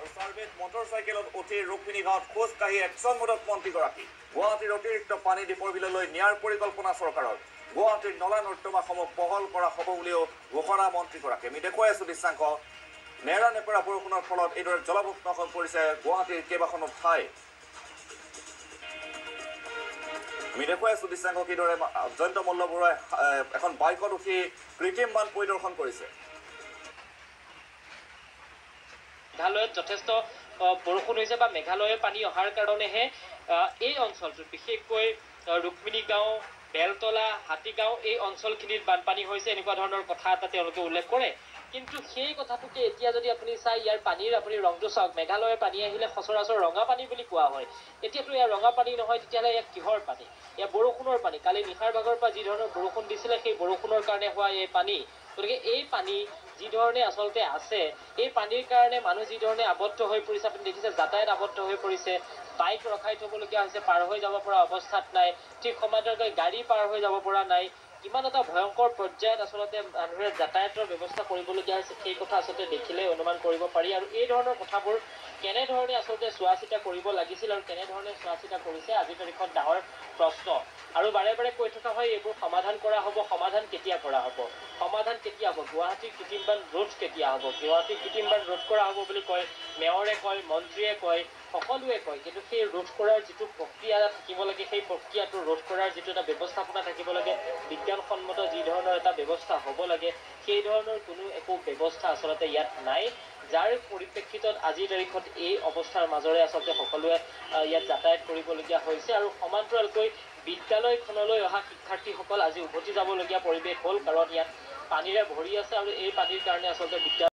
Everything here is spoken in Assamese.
আৰু চাৰ্ভেত মটৰচাইকেলত উঠি ৰুক্মিণী গাঁৱত খোজ কাঢ়ি একশ্যন মোডত মন্ত্ৰীগৰাকী গুৱাহাটীৰ অতিৰিক্ত পানী দীপৰ বিললৈ নিয়াৰ পৰিকল্পনা চৰকাৰৰ গুৱাহাটীৰ নলা নৰ্দমাসমূহ বহল কৰা হ'ব বুলিও ঘোষণা মন্ত্ৰীগৰাকী আমি দেখুৱাই আছো দৃশ্যাংশ নেৰা নেপেৰা বৰষুণৰ ফলত এইদৰে জলমগ্ন হৈ পৰিছে গুৱাহাটীৰ কেইবাখনো ঠাই আমি দেখুৱাই আছো দৃশ্যাংশ কিদৰে জয়ন্ত মল্ল বৰুৱাই এখন বাইকত উঠি কৃত্ৰিম বান পৰিদৰ্শন কৰিছে মেঘালয়ত যথেষ্ট বৰষুণ হৈছে বা মেঘালয়ৰ পানী অহাৰ কাৰণেহে এই অঞ্চলটোত বিশেষকৈ ৰুক্মিণী গাঁও বেলতলা হাতীগাঁও এই অঞ্চলখিনিত বানপানী হৈছে এনেকুৱা ধৰণৰ কথা এটা তেওঁলোকে উল্লেখ কৰে কিন্তু সেই কথাটোকে এতিয়া যদি আপুনি চাই ইয়াৰ পানীৰ আপুনি ৰংটো চাওক মেঘালয়ৰ পানী আহিলে সচৰাচৰ ৰঙা পানী বুলি কোৱা হয় এতিয়াতো ইয়াৰ ৰঙা পানী নহয় তেতিয়াহ'লে ইয়াৰ কিহৰ পানী ইয়াৰ বৰষুণৰ পানী কালি নিশাৰ ভাগৰ পৰা যি ধৰণৰ বৰষুণ দিছিলে সেই বৰষুণৰ কাৰণে হোৱা এই পানী গতিকে এই পানী যি ধৰণে আচলতে আছে এই পানীৰ কাৰণে মানুহ যি ধৰণে আবদ্ধ হৈ পৰিছে আপুনি দেখিছে যাতায়াত আবদ্ধ হৈ পৰিছে বাইক ৰখাই থ'বলগীয়া হৈছে পাৰ হৈ যাব পৰা অৱস্থাত নাই ঠিক সময়তে গাড়ী পাৰ হৈ যাব পৰা নাই কিমান এটা ভয়ংকৰ পৰ্যায়ত আচলতে মানুহে যাতায়াতৰ ব্যৱস্থা কৰিবলগীয়া হৈছে সেই কথা আচলতে দেখিলে অনুমান কৰিব পাৰি আৰু এই ধৰণৰ কথাবোৰ কেনেধৰণে আচলতে চোৱা চিতা কৰিব লাগিছিল আৰু কেনেধৰণে চোৱা চিতা কৰিছে আজিৰ তাৰিখত ডাঙৰ প্ৰশ্ন আৰু বাৰে বাৰে কৈ থকা হয় এইবোৰ সমাধান কৰা হ'ব সমাধান কেতিয়া কৰা হ'ব সমাধান কেতিয়া হ'ব গুৱাহাটীৰ কৃত্ৰিম বান ৰোধ কেতিয়া হ'ব গুৱাহাটীৰ কৃত্ৰিম বান ৰোধ কৰা হ'ব বুলি কয় মেয়ৰে কয় মন্ত্ৰীয়ে কয় সকলোৱে কয় কিন্তু সেই ৰোধ কৰাৰ যিটো প্ৰক্ৰিয়া থাকিব লাগে সেই প্ৰক্ৰিয়াটো ৰোধ কৰাৰ যিটো এটা ব্যৱস্থাপনা থাকিব লাগে বিজ্ঞানসন্মত যি ধৰণৰ এটা ব্যৱস্থা হ'ব লাগে সেই ধৰণৰ কোনো একো ব্যৱস্থা আচলতে ইয়াত নাই যাৰ পৰিপ্ৰেক্ষিতত আজিৰ তাৰিখত এই অৱস্থাৰ মাজৰে আচলতে সকলোৱে ইয়াত যাতায়াত কৰিবলগীয়া হৈছে আৰু সমান্তৰালকৈ বিদ্যালয়খনলৈ অহা শিক্ষাৰ্থীসকল আজি উভতি যাবলগীয়া পৰিৱেশ হ'ল কাৰণ ইয়াত পানীৰে ভৰি আছে আৰু এই পানীৰ কাৰণে আচলতে